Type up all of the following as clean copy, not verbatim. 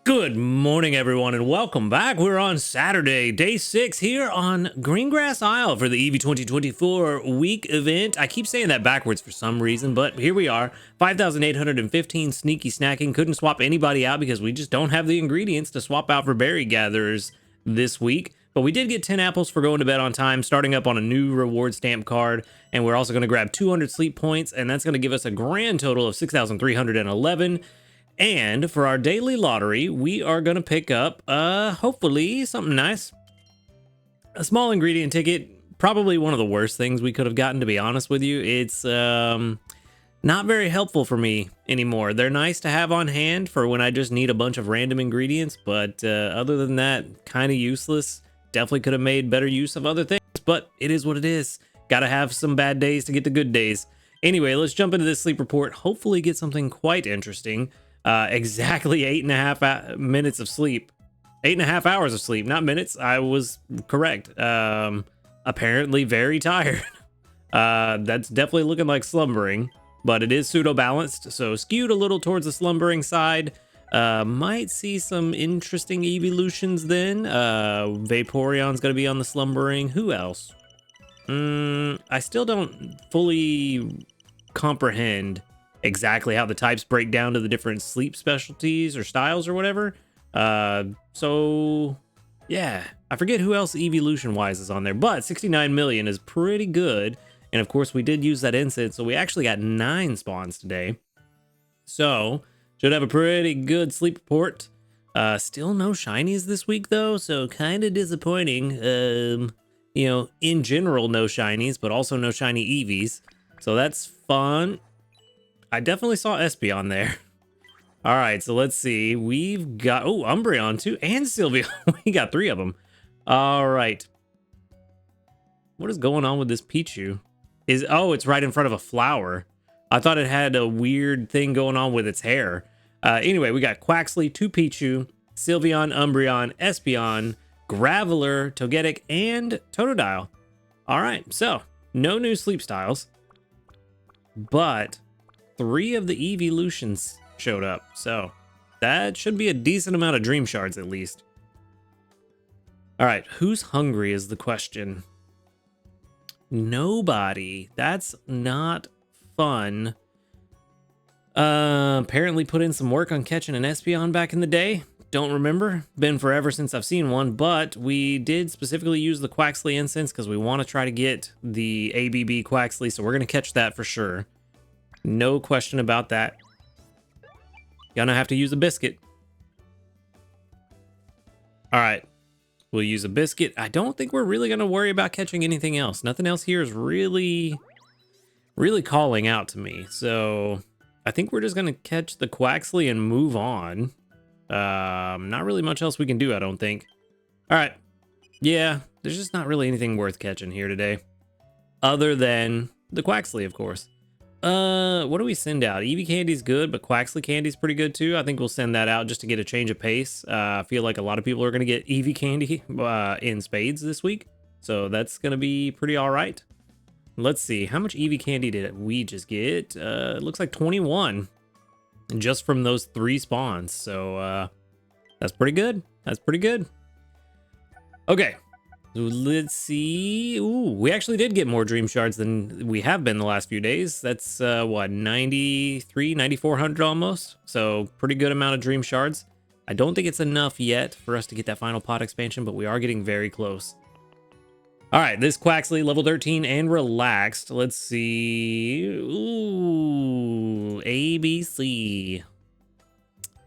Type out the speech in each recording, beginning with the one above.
Good morning, everyone, and welcome back. We're on Saturday, day 6 here on Greengrass Isle for the EEVEE 2024 week event. I keep saying that backwards for some reason, but here we are. 5,815 sneaky snacking. Couldn't swap anybody out because we just don't have the ingredients to swap out for berry gatherers this week. But we did get 10 apples for going to bed on time, starting up on a new reward stamp card, and we're also going to grab 200 sleep points, and that's going to give us a grand total of 6,311. And for our daily lottery, we are going to pick up, hopefully, something nice. A small ingredient ticket, probably one of the worst things we could have gotten, to be honest with you. It's not very helpful for me anymore. They're nice to have on hand for when I just need a bunch of random ingredients, but other than that, kind of useless. Definitely could have made better use of other things, but it is what it is. Gotta have some bad days to get the good days. Anyway, let's jump into this sleep report. Hopefully get something quite interesting. Exactly 8.5 minutes of sleep. 8.5 hours of sleep, not minutes. I was correct. Apparently very tired. That's definitely looking like slumbering, but it is pseudo balanced, so skewed a little towards the slumbering side. Might see some interesting evolutions then. Vaporeon's gonna be on the slumbering. Who else? I still don't fully comprehend exactly how the types break down to the different sleep specialties or styles or whatever. So yeah, I forget who else evolution wise is on there, but 69 million is pretty good. And of course we did use that incense, so we actually got 9 spawns today. So should have a pretty good sleep report. Still no shinies this week though, so kind of disappointing. You know, in general, no shinies, but also no shiny EVs. So that's fun. I definitely saw Espeon there. All right, so let's see. We've got, oh, Umbreon too, and Sylveon. We got 3 of them. All right. What is going on with this Pichu? Oh, it's right in front of a flower. I thought it had a weird thing going on with its hair. Anyway, we got Quaxley, 2 Pichu, Sylveon, Umbreon, Espeon, Graveler, Togetic, and Totodile. All right, so no new sleep styles, but 3 of the Eeveelutions showed up, so that should be a decent amount of dream shards at least. All right, who's hungry is the question. Nobody. That's not fun. Apparently put in some work on catching an Espeon back in the day. Don't remember. Been forever since I've seen one, but we did specifically use the Quaxley incense because we want to try to get the ABB Quaxley, so we're going to catch that for sure. No question about that. Gonna have to use a biscuit. All right, we'll use a biscuit. I don't think we're really gonna worry about catching anything else. Nothing else here is really calling out to me. So I think we're just gonna catch the Quaxley and move on. Not really much else we can do, I don't think. All right, yeah, there's just not really anything worth catching here today, other than the Quaxley, of course. What do we send out? Eevee candy's good, but Quaxley candy's pretty good too. I think we'll send that out just to get a change of pace. I feel like a lot of people are going to get Eevee candy in spades this week, so that's going to be pretty all right. Let's see, how much Eevee candy did we just get? It looks like 21 just from those 3 spawns, so that's pretty good. That's pretty good. Okay. Let's see. Ooh, we actually did get more dream shards than we have been the last few days. That's what, 9,400 almost. So pretty good amount of dream shards. I don't think it's enough yet for us to get that final pot expansion, but we are getting very close. All right, this Quaxley, level 13 and relaxed. Let's see. Ooh, ABC.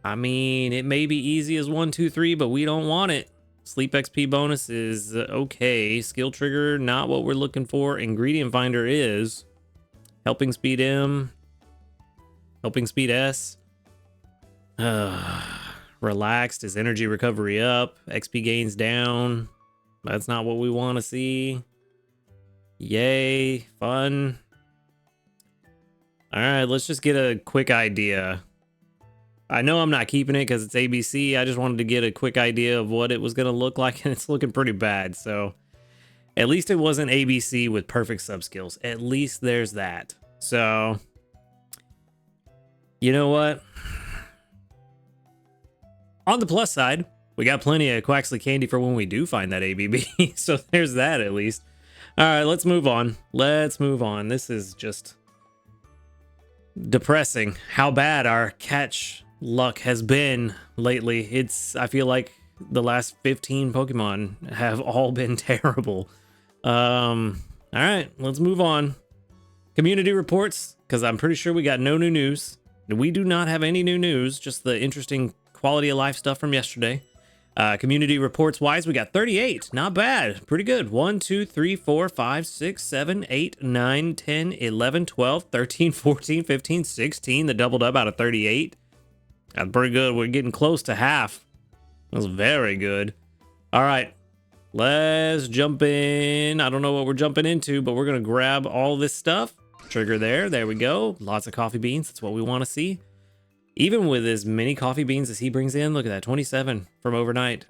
I mean, it may be easy as 1, 2, 3, but we don't want it. Sleep XP bonus is okay. Skill trigger, not what we're looking for. Ingredient finder is. Helping speed M. Helping speed S. Relaxed is energy recovery up. XP gains down. That's not what we want to see. Yay, fun. All right, let's just get a quick idea. I know I'm not keeping it because it's ABC. I just wanted to get a quick idea of what it was going to look like, and it's looking pretty bad. So at least it wasn't ABC with perfect sub skills. At least there's that. So you know what? On the plus side, we got plenty of Quaxley candy for when we do find that ABB. So there's that at least. All right, let's move on. Let's move on. This is just depressing how bad our catch luck has been lately. I feel like the last 15 Pokemon have all been terrible. All right, let's move on. Community reports, because I'm pretty sure we got no new news. We do not have any new news, just the interesting quality of life stuff from yesterday. Community reports wise, we got 38. Not bad. Pretty good. 1, 2, 3, 4, 5, 6, 7, 8, 9, 10, 11, 12, 13, 14, 15, 16. The doubled up out of 38. That's pretty good. We're getting close to half. That's very good. All right. Let's jump in. I don't know what we're jumping into, but we're going to grab all this stuff. Trigger there. There we go. Lots of coffee beans. That's what we want to see. Even with as many coffee beans as he brings in, look at that, 27 from overnight.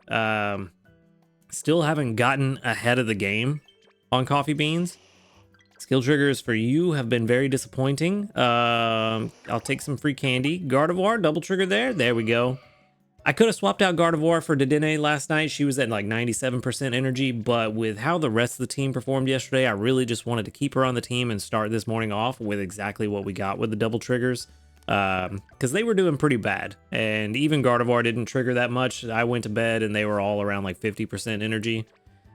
Still haven't gotten ahead of the game on coffee beans. Skill triggers for you have been very disappointing. I'll take some free candy. Gardevoir, double trigger there. There we go. I could have swapped out Gardevoir for Dedenne last night. She was at like 97% energy, but with how the rest of the team performed yesterday, I really just wanted to keep her on the team and start this morning off with exactly what we got with the double triggers. Because they were doing pretty bad, and even Gardevoir didn't trigger that much. I went to bed and they were all around like 50% energy,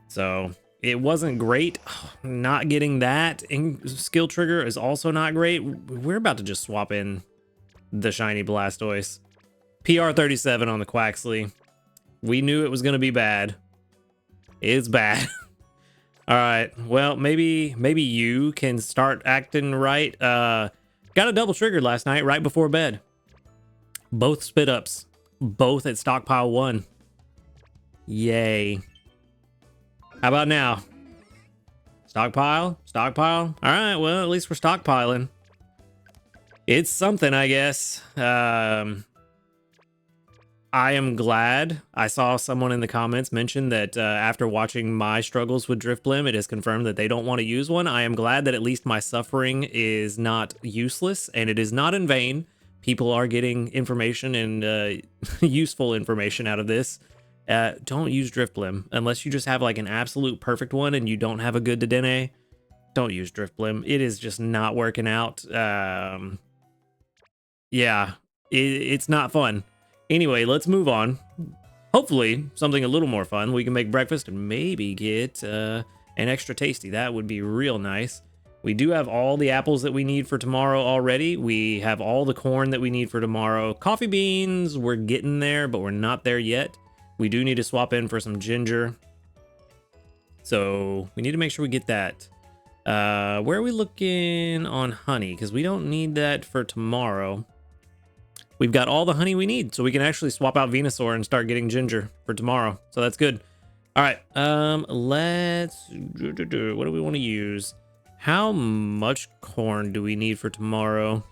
so it wasn't great. Not getting that in skill trigger is also not great. We're about to just swap in the shiny Blastoise. PR 37 on the Quaxley. We knew it was going to be bad. It's bad. All right, well, maybe you can start acting right. Got a double trigger last night right before bed. Both spit ups. Both at stockpile 1. Yay. How about now? Stockpile? Stockpile? All right, well, at least we're stockpiling. It's something, I guess. I am glad. I saw someone in the comments mention that after watching my struggles with Driftblim, it is confirmed that they don't want to use one. I am glad that at least my suffering is not useless and it is not in vain. People are getting information and useful information out of this. Don't use Driftblim unless you just have like an absolute perfect one and you don't have a good Dedenne. Don't use Driftblim. It is just not working out. Yeah, it's not fun. Anyway, let's move on. Hopefully, something a little more fun. We can make breakfast and maybe get an extra tasty. That would be real nice. We do have all the apples that we need for tomorrow already. We have all the corn that we need for tomorrow. Coffee beans, we're getting there, but we're not there yet. We do need to swap in for some ginger. So we need to make sure we get that. Where are we looking on honey? Because we don't need that for tomorrow. We've got all the honey we need, so we can actually swap out Venusaur and start getting ginger for tomorrow. So that's good. All right, let's... What do we want to use? How much corn do we need for tomorrow?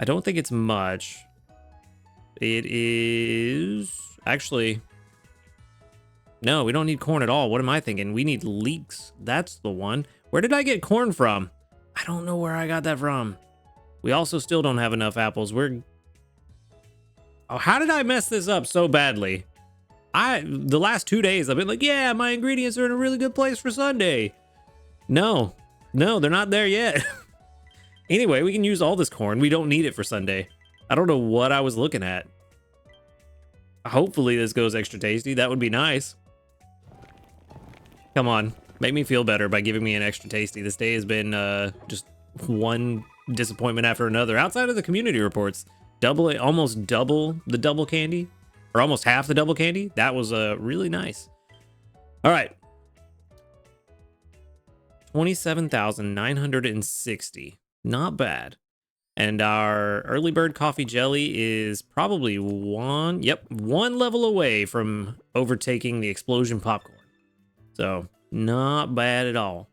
I don't think it's much. It is... Actually... No, we don't need corn at all. What am I thinking? We need leeks. That's the one. Where did I get corn from? I don't know where I got that from. We also still don't have enough apples. Oh, how did I mess this up so badly? The last 2 days I've been like, yeah, my ingredients are in a really good place for Sunday. No, they're not there yet. Anyway, we can use all this corn. We don't need it for Sunday. I don't know what I was looking at. Hopefully this goes extra tasty. That would be nice. Come on, make me feel better by giving me an extra tasty. This day has been just one disappointment after another. Outside of the community reports. Almost double the double candy, or almost half the double candy. That was really nice. All right, 27,960, not bad. And our early bird coffee jelly is probably one level away from overtaking the explosion popcorn. So not bad at all.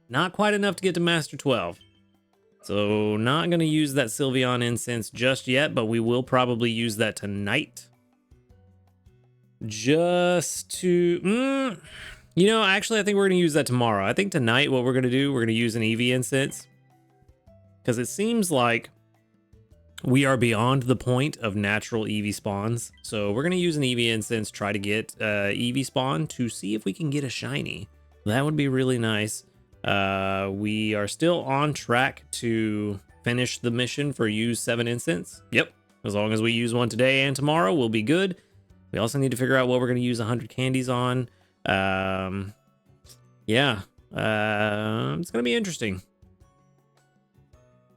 Not quite enough to get to Master 12. So not going to use that Sylveon incense just yet, but we will probably use that tonight. Just to... You know, actually, I think we're going to use that tomorrow. I think tonight what we're going to do, we're going to use an EEVEE incense. Because it seems like We are beyond the point of natural Eevee spawns, so we're going to use an Eevee instance, try to get Eevee spawn to see if we can get a shiny. That would be really nice. We are still on track to finish the mission for use 7 instance. Yep, as long as we use one today and tomorrow, we'll be good. We also need to figure out what we're going to use 100 candies on. Yeah, it's going to be interesting.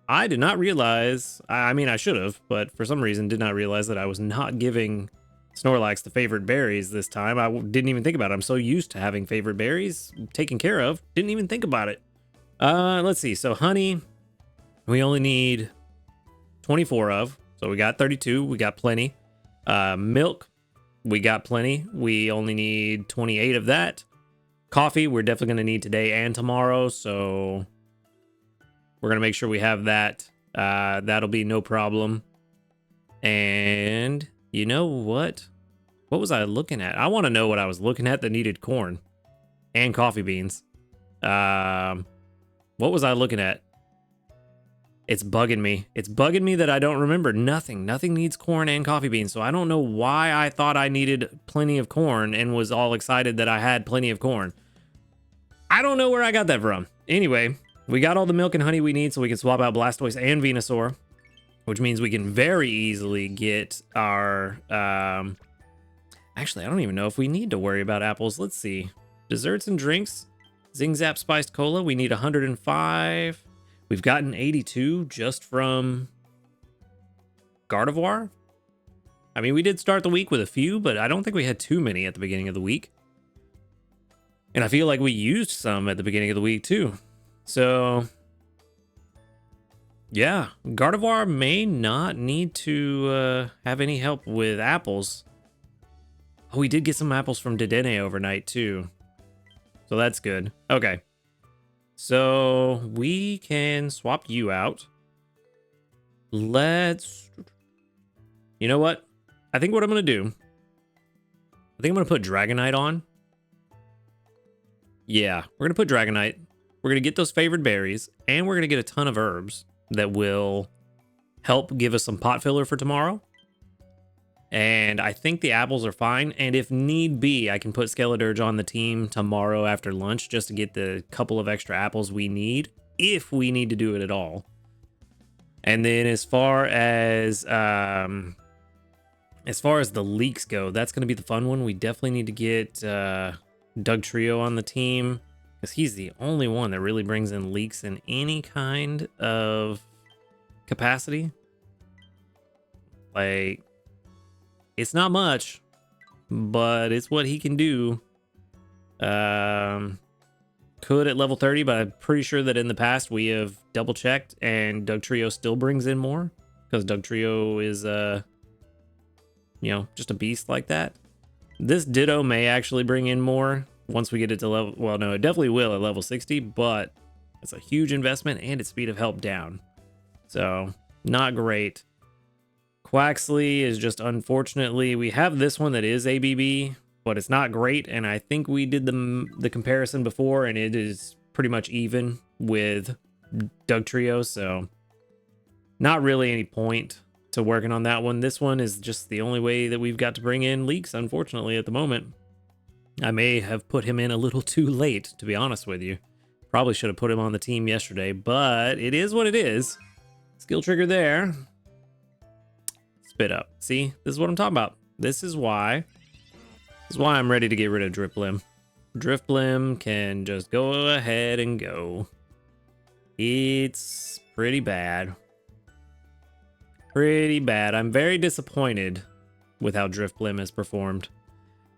I did not realize, I mean, I should have, but for some reason did not realize that I was not giving Snorlax the favorite berries this time. I didn't even think about it. I'm so used to having favorite berries taken care of. Didn't even think about it. Let's see. So honey, we only need 24 of. So we got 32. We got plenty. Milk, we got plenty. We only need 28 of that. Coffee, we're definitely going to need today and tomorrow. So we're going to make sure we have that. That'll be no problem. And you know what? What was I looking at? I want to know what I was looking at that needed corn and coffee beans. What was I looking at? It's bugging me. It's bugging me that I don't remember. Nothing needs corn and coffee beans. So I don't know why I thought I needed plenty of corn and was all excited that I had plenty of corn. I don't know where I got that from. Anyway, we got all the milk and honey we need so we can swap out Blastoise and Venusaur, which means we can very easily get our... Actually, I don't even know if we need to worry about apples. Let's see. Desserts and drinks. Zing Zap Spiced Cola. We need 105. We've gotten 82 just from Gardevoir. I mean, we did start the week with a few, but I don't think we had too many at the beginning of the week. And I feel like we used some at the beginning of the week too. So, yeah, Gardevoir may not need to have any help with apples. Oh, we did get some apples from Dedenne overnight too. So that's good. Okay. So we can swap you out. Let's... You know what? I think what I'm going to do... I think I'm going to put Dragonite on. Yeah, we're going to put Dragonite. We're going to get those favored berries. And we're going to get a ton of herbs that will help give us some pot filler for tomorrow. And I think the apples are fine. And if need be, I can put Skeledirge on the team tomorrow after lunch just to get the couple of extra apples we need, if we need to do it at all. And then as far as the leaks go, that's going to be the fun one. We definitely need to get Dugtrio on the team, because he's the only one that really brings in leaks in any kind of capacity. Like... It's not much, but it's what he can do. Could at level 30, but I'm pretty sure that in the past we have double checked and Dugtrio still brings in more, because Dugtrio is, you know, just a beast like that. This Ditto may actually bring in more once we get it to level, well, no, it definitely will at level 60, but it's a huge investment and its speed of help down. So not great. Quaxley is just, unfortunately, we have this one that is ABB, but it's not great. And I think we did the comparison before, and it is pretty much even with Dugtrio. So not really any point to working on that one. This one is just the only way that we've got to bring in leaks, unfortunately, at the moment. I may have put him in a little too late, to be honest with you. Probably should have put him on the team yesterday, but it is what it is. Skill trigger there. Spit up. See, this is what I'm talking about. This is why I'm ready to get rid of Drifblim. Drifblim can just go ahead and go. It's pretty bad. Pretty bad. I'm very disappointed with how Drifblim has performed.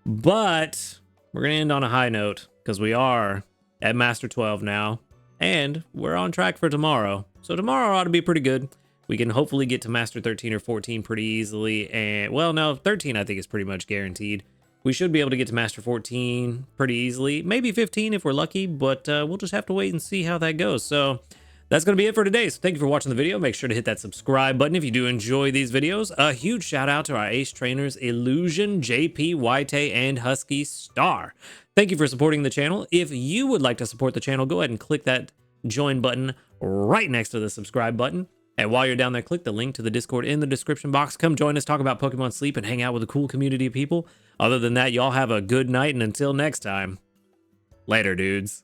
But we're going to end on a high note, because we are at Master 12 now, and we're on track for tomorrow. So tomorrow ought to be pretty good. We can hopefully get to Master 13 or 14 pretty easily. And, well, no, 13 I think is pretty much guaranteed. We should be able to get to Master 14 pretty easily. Maybe 15 if we're lucky, but we'll just have to wait and see how that goes. So that's going to be it for today. So thank you for watching the video. Make sure to hit that subscribe button if you do enjoy these videos. A huge shout out to our ace trainers, Illusion, JP, Waite, and Husky Star. Thank you for supporting the channel. If you would like to support the channel, go ahead and click that join button right next to the subscribe button. And while you're down there, click the link to the Discord in the description box. Come join us, talk about Pokemon Sleep, and hang out with a cool community of people. Other than that, y'all have a good night, and until next time, later, dudes.